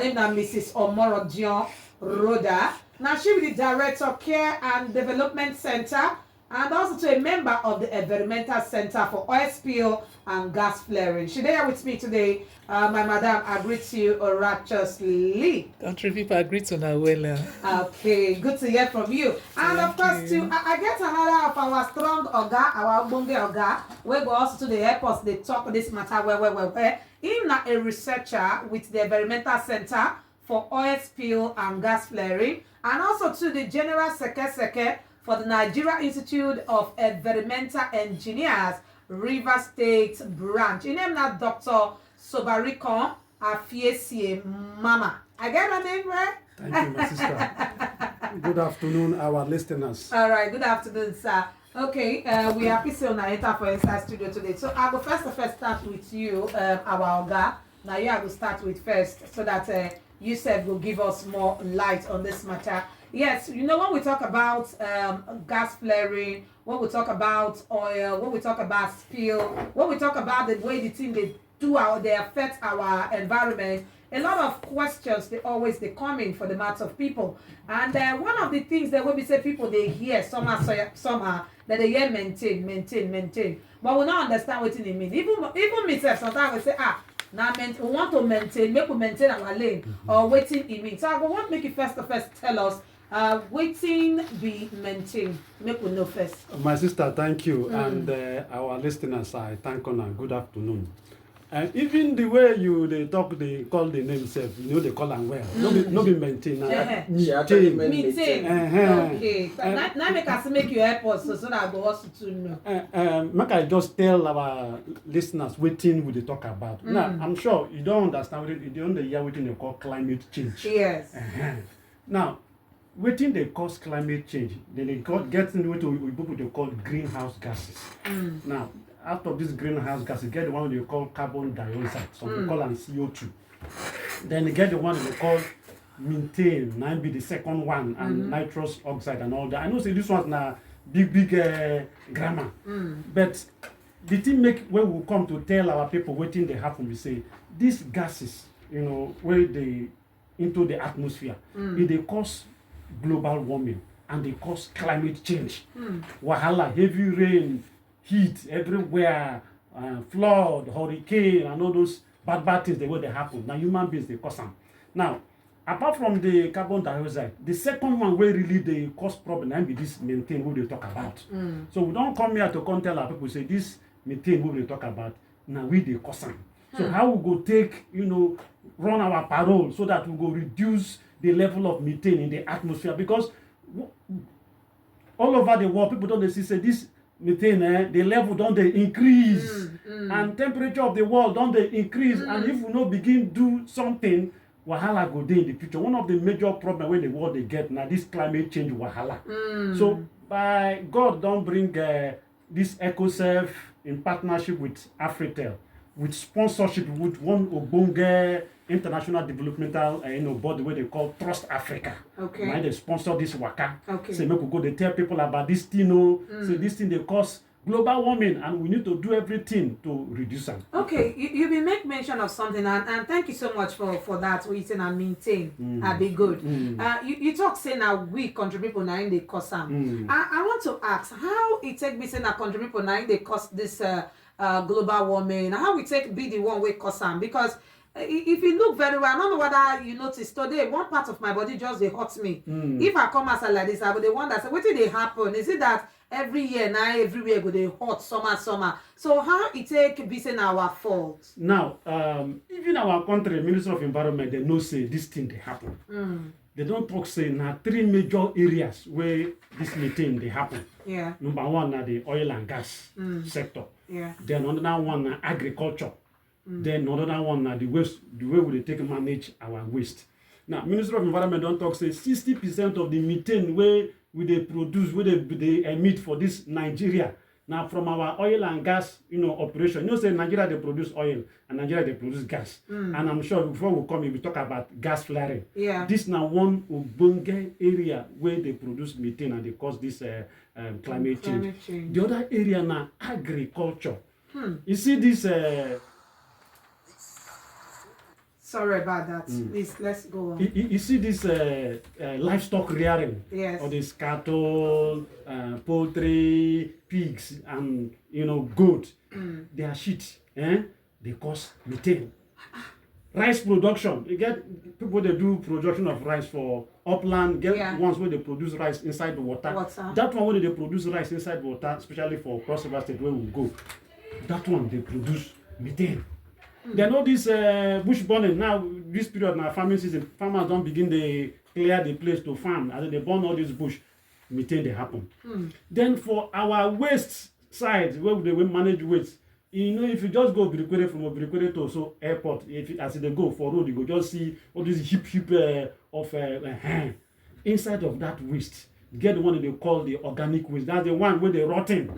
name is Mrs. Omorodion Roda. Now she is the Director of Care and Development Center and also to a member of the Environmental Center for Oil Spill and Gas Flaring. She's there with me today. My madam, I greet you righteously. Country people, I greet you now well. Okay, good to hear from you. And of course, too, I get another of our strong Oga, our Bonge Oga, we go also to the airports, they talk this matter where. Him na a researcher with the Environmental Center for Oil Spill and Gas Flaring, and also to the General Secretary for the Nigeria Institute of Environmental Engineers, River State Branch. His name is Dr. Sobarikon Afiesie Mama. I get my name right? Thank you, my sister. Good afternoon, our listeners. All right, good afternoon, sir. Okay, we are happy to enter for inside studio today. So I will first start with you, our Oga. Now you I will start with first so that you said will give us more light on this matter. Yes, you know when we talk about gas flaring, when we talk about oil, when we talk about spill, when we talk about the way the thing they affect our environment, a lot of questions they come in for the mouths of people. And one of the things that when we say people they hear somehow that they hear maintain, but we don't understand what it means. Even myself sometimes we say now we want to maintain, make we maintain our lane or waiting it means. So I want to make you first tell us waiting be maintained. Make we know first. My sister, thank you, and our listeners, I thank you and good afternoon. And even the way they talk, they call the name self, they call them well. No be maintain. Maintain. Okay. Now make us make you help us so that I go also to know. Make I just tell our listeners what thing we talk about. Now, I'm sure you don't understand you don't hear what they call climate change. Yes. Now, what they cause climate change, then they get into what they call greenhouse gases. Now, out of this greenhouse gas, you get the one they call carbon dioxide, some they call them CO2. Then you get the one they call methane, now be the second one, and nitrous oxide and all that. I know say this one's na big grammar, but the thing make when we come to tell our people what thing they happen, we say these gases, where they into the atmosphere, they cause global warming and they cause climate change. Wahala, heavy rain, heat everywhere, flood, hurricane, and all those bad things the way they happen. Now human beings they cause them. Now, apart from the carbon dioxide, the second one where really they cause problem and be this methane what they talk about. So we don't come here to come tell our people say this methane what they talk about. Now we they cause them. So how we go take run our parole so that we go reduce the level of methane in the atmosphere, because all over the world people don't see say this methane, the level don't they increase, and temperature of the world don't they increase, and if we not begin do something, wahala go dey in the future. One of the major problems when the world they get now this climate change wahala. So by God don't bring this EcoServe in partnership with Afritel, with sponsorship with one Obonge international developmental body where they call Trust Africa. Okay. Now they sponsor this waka. Okay. Say make we go, they tell people about this thing. Say this thing they cause global warming and we need to do everything to reduce them. Okay, you will make mention of something and thank you so much for that waiting and maintain. Be good. You talk say now we country people now in the cause them. I want to ask how it take be say now country people now in they cause this global warming. How we take be the one way cause them, because if you look very well, I don't know whether you notice today one part of my body just they hurt me. If I come outside like this, I would wonder, say what did they happen? Is it that every year now everywhere go they hot summer? So how it take be saying our fault? Now, even our country Minister of Environment, they know say this thing they happen. They don't talk say now 3 major areas where this methane they happen. Yeah. Number one na the oil and gas sector. Yeah. Then another one na agriculture. Then another one na the waste, the way we take manage our waste. Now, Minister of Environment don't talk say 60% of the methane where we they produce, where they emit for this Nigeria. Now from our oil and gas, operation. Say Nigeria they produce oil and Nigeria they produce gas. And I'm sure before we come here, we talk about gas flaring. Yeah. This now one Ubunge area where they produce methane and they cause this climate change. The other area now agriculture. You see this Sorry about that. Please, let's go on. You see this livestock rearing, Yes. all these cattle, poultry, pigs, and goat. Their shit, they cause methane. Rice production, you get people they do production of rice for upland, get ones where they produce rice inside the water. That one where they produce rice inside the water, especially for Cross River State where we go, that one they produce methane. Then all this bush burning now, this period now farming season, farmers don't begin to clear the place to farm, and then they burn all this bush, methane they happen. Then for our waste side, where they will manage waste, if you just go Birikwere from Birikwere to also airport, as they go for road, you go just see all this heap of inside of that waste. Get the one that they call the organic waste. That's the one where they rotten.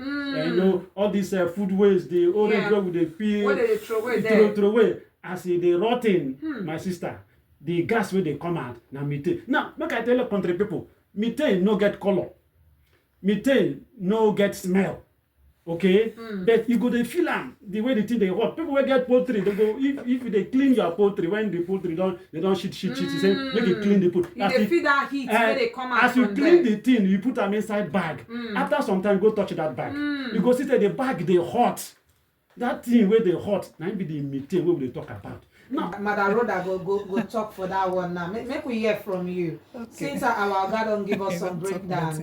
All this food waste, the orange drug with the peel, what they throw away there? Throw away. As they rotten, my sister, the gas where they come out, now methane. Now, make I tell you country people, methane no get color. Methane no get smell. Okay, but you go to feel am the way the thing they hot. People will get poultry. They go if they clean your poultry when the poultry they don't shit. You say make it clean the poultry. If they feel that heat, when they come out as you from clean there. the thing, you put them inside bag. After some time, go touch that bag. You go see that the bag they hot. That thing where they hot, now be the methane where we talk about. Now, Madam Rhoda go talk for that one now. Make we hear from you. Okay. Since our God don't give us some breakdown.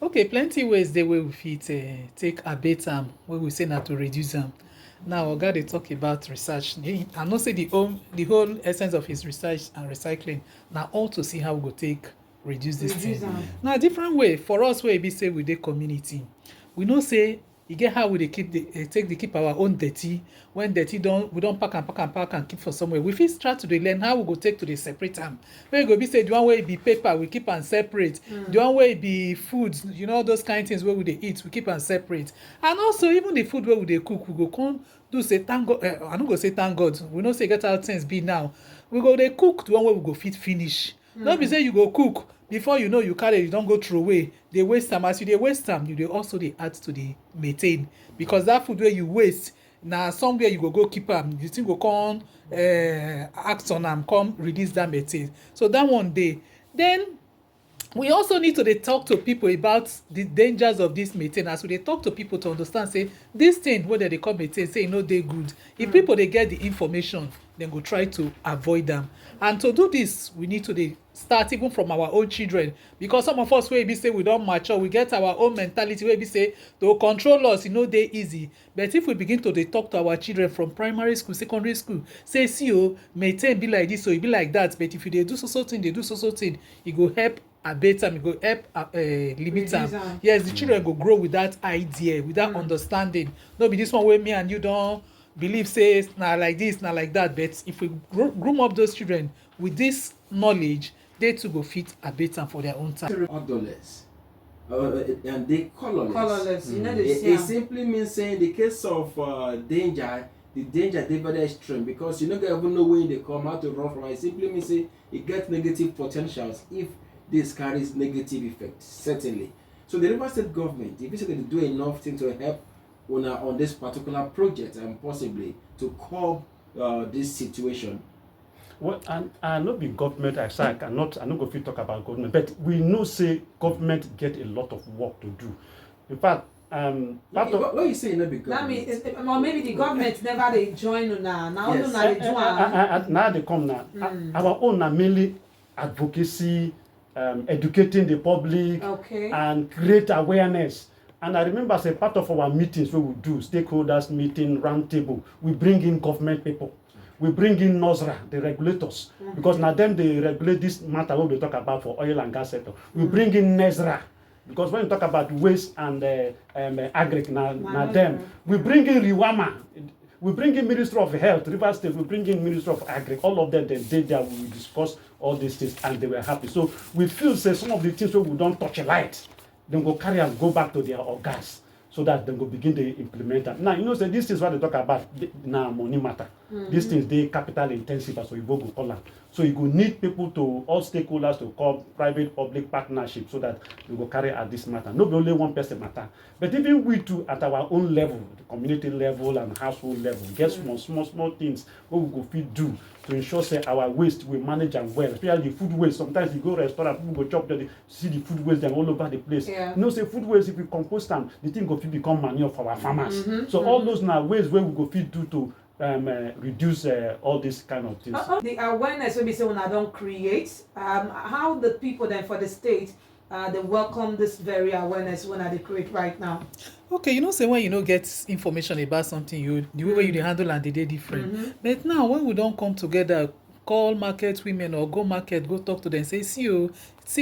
Okay, plenty ways the way we fit take abate am, where we say not to reduce them. Now, God they talk about research. I know say the whole essence of his research and recycling. Now, all to see how we go take reduce this thing. Now, different way for us where we say we the community. We know say. You get how we dey keep our own dirty. When dirty we don't pack and keep for somewhere. We fit start to dey learn how we go take to dey separate them. When you go be say the one way be paper, we keep and separate. The one way be food, those kind of things where we dey eat, we keep and separate. And also even the food where we dey cook, we go come do say thank God. I no go say thank God. We no say get how things be now. We go dey cook the one way we go fit finish. No be say you go cook. Before you know you carry, you don't go throw away. They waste time. As you they waste time, you they also they add to the methane because that food where you waste now somewhere you go keep them. You think go come act on them, come release that methane. So that one day, then we also need to dey talk to people about the dangers of this methane. As we dey talk to people to understand, say this thing wey dem dey call methane, say e no dey good. If people dey get the information, dem go try to avoid them. And to do this, we need to dey start even from our own children, because some of us wey be say we don mature, we get our own mentality wey be say to control us e no dey easy. But if we begin to dey talk to our children from primary school, secondary school, say see o, methane be like this o, e be like that, but if you dey do so thing, dey do so thing, e go help abate am, e go help limit am. Yes, the children go grow with that idea, with that understanding. No be this one wey me and you don believe say na like this, na like that. But if we groom up those children with this knowledge, they too go fit abate am for their own time. Odorless. And they colorless. Colorless. You know It simply means saying the case of danger, the danger is very extreme because you don't even know when they come out to run from it. It simply means say it gets negative potentials if this carries negative effects, certainly. So the River State government, if you say they do enough thing to help on this particular project and possibly to curb this situation. Well, and not be government. I not go fit talk about government, but we know say government get a lot of work to do. In fact, what you say not be government? That means, or maybe the government never they join now. Now yes. They join. Now they come now. Our own are mainly advocacy, educating the public, and create awareness. And I remember as a part of our meetings where we do stakeholders meeting, round table, we bring in government people. We bring in NOSRA, the regulators, because now them they regulate this matter what we talk about for oil and gas sector. We bring in NESRA, because when we talk about waste and agric, now them. We bring in RIWAMA, we bring in Ministry of Health, River State, we bring in Ministry of Agric. All of them, they did there, we discuss all these things and they were happy. So we feel say some of the things where we don't touch a light, then go carry and go back to their organs, so that they go begin to implement them. Now, say this is what they talk about now, money matter. These things, they capital intensive, as we go call them. So you go need people to, all stakeholders to call private public partnership so that we go carry out this matter. Not only one person matter, but even we too at our own level, the community level and household level, get small things what we go fit do to ensure say our waste we manage am well, especially the food waste. Sometimes you go restaurant, people go chop there, they see the food waste dem all over the place. Yeah. You know say food waste, if we compost am, the thing go fit become manure for our farmers. So all those na ways wey we go fit do to reduce all these kind of things. The awareness wey be say una don create, how the people then for the state they welcome this very awareness when they create right now. Okay, you know say when you no get information about something, you the way you dey handle and the day different. But now when we don come together, call market women or go market, go talk to them, say see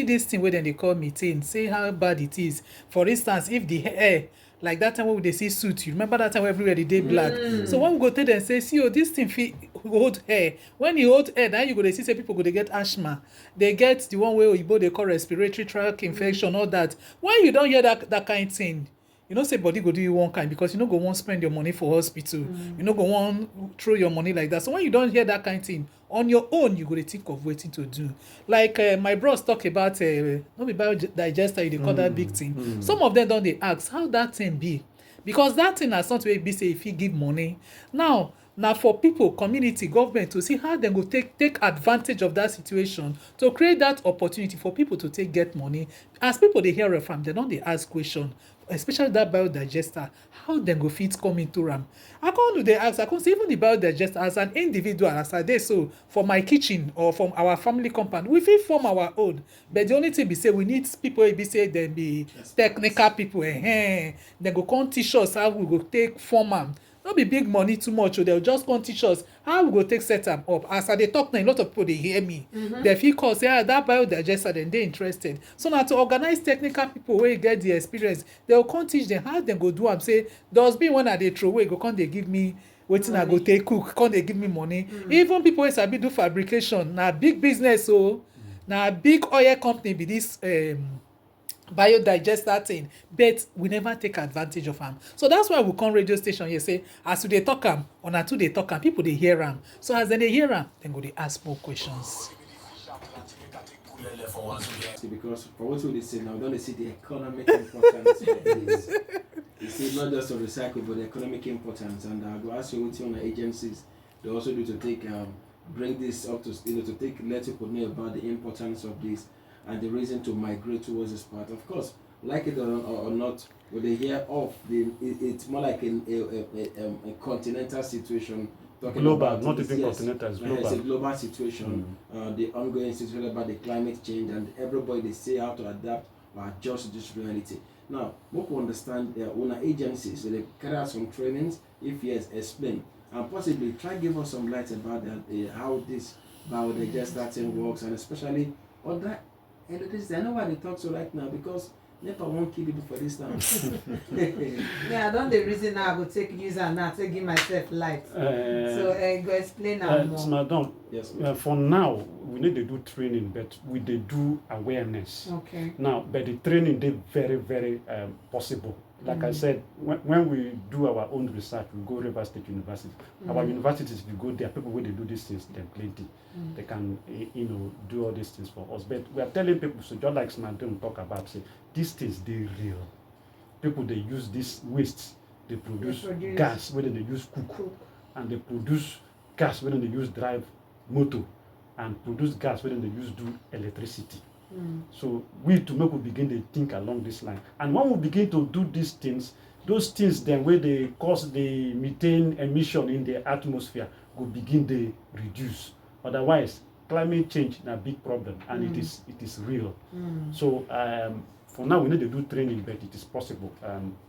this thing wey dem dey call methane, say how bad it is. For instance, if the air, like that time when we dey see suit, you remember that time when everywhere dey black. So when we go tell them, say this thing fit hold air. When you hold air, now you go dey see say people go dey get asthma, they get the one way oyibo dey call respiratory tract infection, all that. When you don hear that kind thing, you know say body go do you one kind, because you no go wan spend your money for hospital. You no go wan throw your money like that. So when you don hear that kind thing, on your own you go dey think of wetin to do. Like my bros talk about no be biodigester, you dey call that big thing. Some of them don dey ask how that thing be, because that thing na something wey be say e fit give money. Now na for people, community, government to see how dem go take advantage of that situation to create that opportunity for people to take get money. As people dey hear from, dem don dey ask question, especially that biodigester, how dem go fit come into am. I come dey ask, I come say even the biodigester as an individual, as I dey so for my kitchen or from our family compound, we fit form our own. But the only thing be say we need people wey be say dem be technical people. Dem go come teach us how we go take form am. No be big money too much, they'll just come teach us how we go take set am up. As I dey talk now, a lot of people dey hear me. They fit call say that biodigester, dem dey interested. So na to organize technical people wey get the experience, they go come teach them how dem go do am. Say dustbin when I dey throw away, go come dey give me wetin I go take cook, come dey give me money. Even people wey sabi do fabrication, na big business o. Na big oil company be this biodigester thing, but we never take advantage of am. So that's why we come radio station here say as we dey talk am, una too dey talk am, people dey hear am. So as dem dey hear am, dem go dey ask more questions. Because for what we say now, we don't see the economic importance of this. You see, not just to recycle, but the economic importance. And I go ask you what your agencies they also do to take bring this up to to take let people know about the importance of this and the reason to migrate towards this part. Of course, like it or not, when they hear of it's more like a continental situation. Talking Global, about not this, even yes, continental, it's global. It's a global situation. The ongoing situation about the climate change and everybody they say how to adapt or adjust to this reality. Now, what we understand, owner agencies, so they carry out some trainings. If yes, explain and possibly try give us some light about that, how this biodigester thing works, and especially other entities. I know why they talk so right now because NEPA won't kill people for this now. Yeah, I don't the reason now I go take user now to give myself light. So go explain now more. Madam, Yes. For now, we need to do training, but we dey do awareness. Okay. Now, but the training they very, very possible. Like I said, when we do our own research, we go River State University. Our universities, if you go there, people when they do these things, they're plenty. They can, do all these things for us. But we are telling people, so just like Snadon talk about, say, these things, they real. People, they use this waste, they produce gas, whether they use cook, and they produce gas, whether they use drive motor, and produce gas, whether they use do electricity. So we to make we begin to think along this line, and when we begin to do these things, those things then where they cause the methane emission in the atmosphere will begin to reduce. Otherwise, climate change is a big problem, and it is real. So for now we need to do training, but it is possible.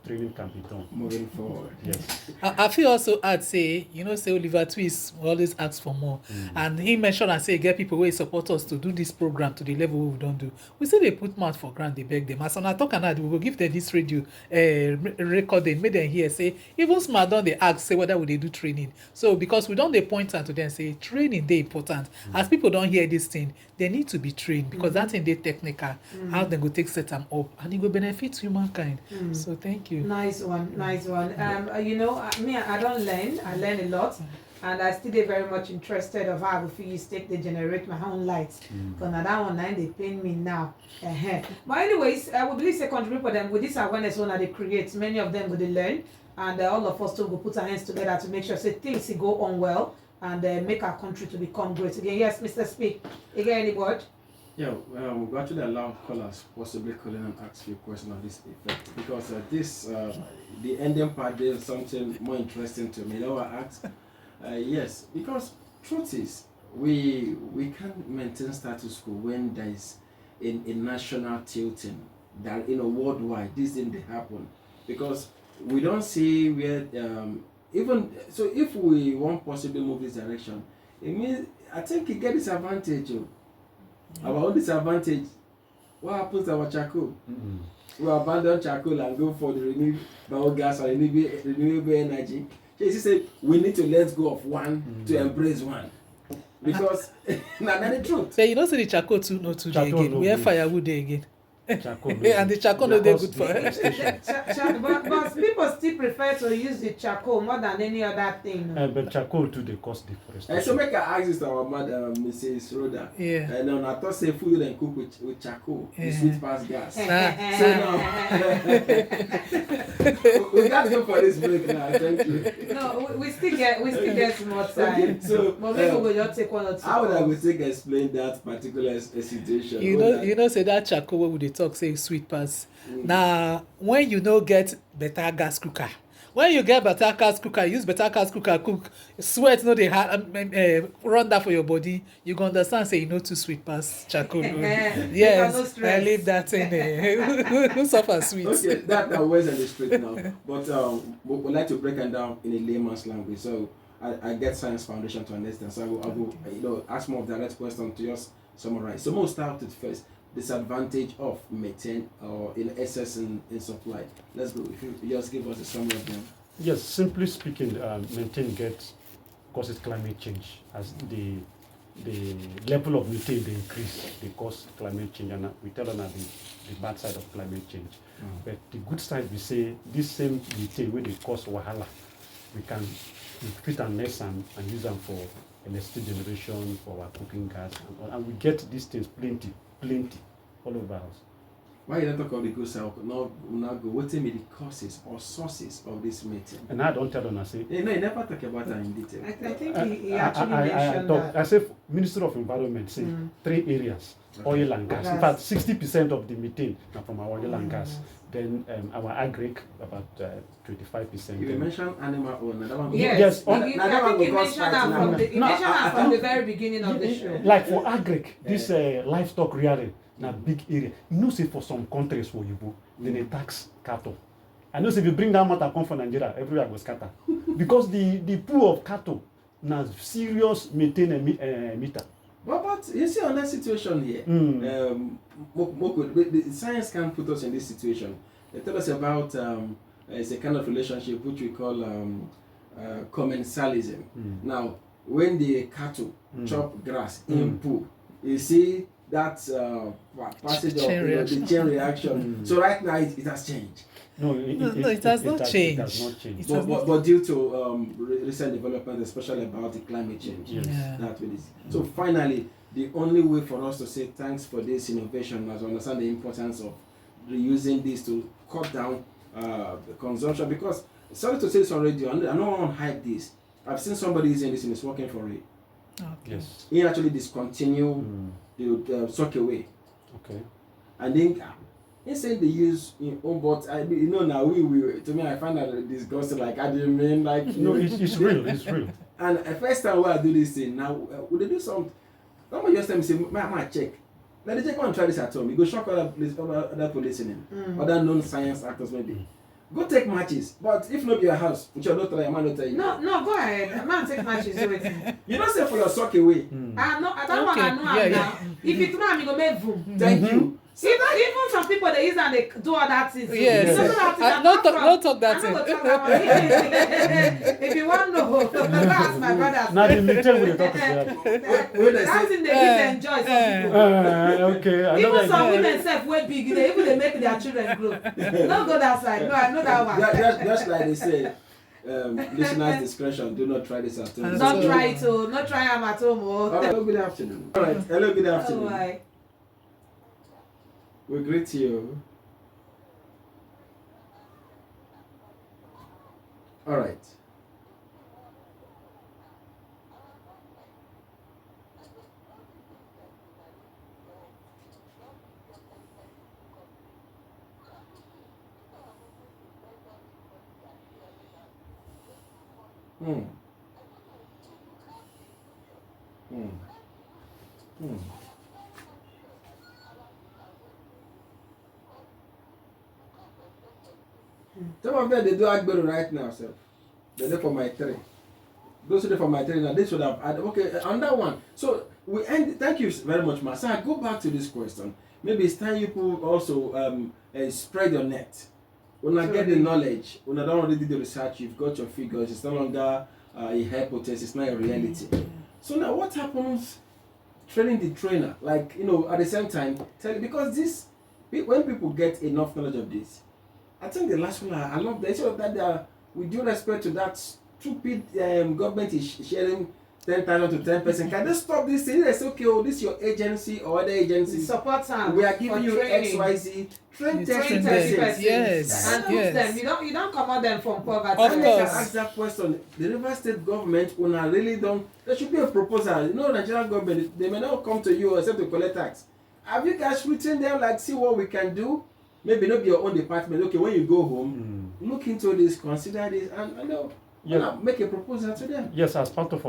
Training can be done Moving forward. Yes. I feel also add say, say Oliver Twist always asks for more. And he mentioned and say get people who support us to do this program to the level we don't do. We say they put mouth for grant, they beg them. As on I talk and we will give them this radio recording, make them hear say even smart don they ask say whether would they do training. So because we don't they point out to them say training they important. As people don't hear this thing, they need to be trained because that thing they technical. How they go take set them up and it will benefit humankind. So thank you. Nice one. Me, I don't learn. I learn a lot, and I still very much interested of how I feel take they generate my own lights. Because now that one they pain me now. But anyways, I will believe say contribute for them with this awareness one that they create. Many of them will they learn, and all of us too will put our hands together to make sure say things go on well. and make our country to become great again. Yes, Mr. Speak. Again, any word? Yeah, we actually allow callers possibly calling and ask you a question on this effect because the ending part there is something more interesting to me. You know what I ask? Yes, because truth is we can't maintain status quo when there is a national tilting that worldwide this thing they happen because we don't see where even so if we want possibly move this direction, it means I think it get disadvantage. Our own disadvantage, what happens to our charcoal? We abandon charcoal and go for the renewable gas or renewable energy. She said we need to let go of one to embrace one. Because now that's the truth. So you know, say the charcoal too no too dey again. We have firewood dey again. Charcoal, And the charcoal no dey good for But people still prefer to use the charcoal more than any other thing. but charcoal too, they cause deforestation. So make I ask this to our mother, Mrs. Rhoda. Yeah. And then I thought say food and cook with charcoal, Yeah. sweet past gas. So No, now we got to go for this break now. Thank you. we still get more time. Okay, so But maybe we'll just take one or two. how would I calls. go take explain that particular situation? You know, say that charcoal wey we dey talk say sweet pass. Na when you no get better gas cooker. When you get better gas cooker, use better gas cooker cook, sweat no dey run that for your body. You go understand say you no too sweet pass charcoal. No Yes, stress. I leave that in. Who suffer sweet? Okay, that always on the street now. But we'd like to break it down in a layman's language. So I get science foundation to understand. So I will ask more of direct questions to just summarize. So we'll start with first disadvantage of methane or in excess in supply. Let's go. If you just give us a summary of them. Yes, simply speaking, methane causes climate change as the level of methane they increase, they cause climate change, and we tell them that the bad side of climate change. But the good side, we say this same methane where they cause wahala, we can fit and less and use them for electricity generation, for our cooking gas, and we get these things plenty all over us. Why you don't talk about the good side? Now go. What may the causes or sources of this methane? And I don't tell them, I say. No, you never talk about that in detail. I think he actually mentioned that. I say Minister of Environment say 3 areas, oil and gas. In fact, 60% of the methane are from our oil and gas. Then our agric about 25%. You mentioned animal oil. That one. Yes, Yes, I think he mentioned that from the very beginning of the show. Like for agric, this livestock rearing, na big area. You know, say for some countries for Yibo, then they tax cattle. I know, say if you bring that matter come from Nigeria, everywhere goes scatter. Because the pool of cattle na serious methane emitter. But you see on that situation here, the science can put us in this situation. They tell us about it's a kind of relationship which we call commensalism. Now, when the cattle chop grass in pool, you see that passage of the chain reaction. So right now it has changed. No, it has not changed. It has not changed. But due to recent development, especially about the climate change, that way. So finally, the only way for us to say thanks for this innovation is to understand the importance of reusing this to cut down the consumption. Because sorry to say this on radio, I don't want to hide this. I've seen somebody using this and it's working for it. Okay. Yes. He actually discontinue the sock away. Okay. And then he said they use but now we to me I find that disgusting. Like I didn't mean like No, it's real. It's real. And the first time when I do this thing now, would they do something? Someone just tell me say, "Ma check." Let the check go and try this at home. You go shock other police listening, other known science actors maybe. Go take matches, but if not be your house, which your daughter, your man don't tell you. No, go ahead. Man, take matches waiting. You don't say for your sock away. I don't want to know now. If you throw me, go make boom. Thank you. Even some people they use and they do all that things. Yes. Don't talk that thing. If you want to know, ask my brother. Now the methane we talk about. That's in they enjoy some people. Okay. Even some women self way big, they make their children grow. Don't go that side. No, I know that one. Just like they say, listeners' discretion. Do not try this at home. Don't try it. Not try them at home. Hello, good afternoon. All right. Hello, good afternoon. Right. We greet you. All right. Hmm. Hmm. Hmm. Some of them they do Agbero right now, sir. They're there for my 3. Those are there for my 3 now. They should have had okay on that one. So we end. Thank you very much, Master. I go back to this question. Maybe it's time you people also spread your net. When I get the knowledge, when I don't already do the research, you've got your figures. It's no longer a hypothesis. It's not a reality. So now, what happens? Training the trainer, like at the same time, because this when people get enough knowledge of this. I think the last one I love the issue of that with due respect to that stupid government is sharing 10,000 to 10%. Can they stop this thing? They say, okay, oh, this is your agency or other agencies. Support them. We are giving you training. XYZ. Train 30 Yes, Yes. And yes. them. You don't come out them from poverty. Of And course. I can ask that question. The River State government, una really don't. There should be a proposal. Nigerian government, they may not come to you except to collect tax. Have you guys written there like see what we can do? Maybe not be your own department. Okay, when you go home, look into this, consider this, and make a proposal to them. Yes, as part of